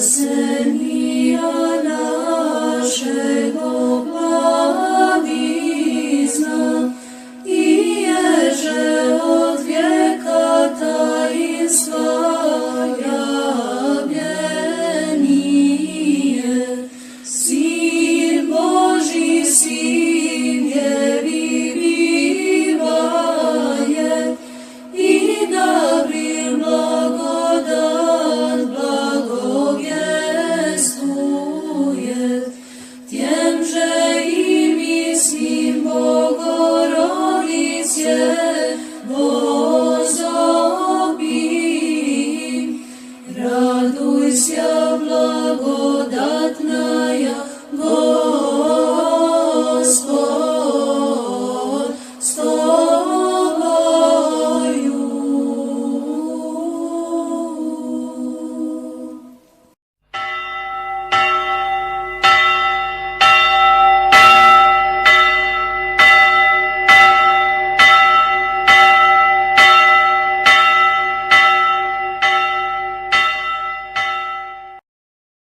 spasenija našego blagizna, i ježe od vijeka tajinstva javljenije. Sin Božji, sin vjeri bivaje, i Gabriel blagodat blagovjestvuje. Tjemže i mislim Bogorodice vozobim, raduj se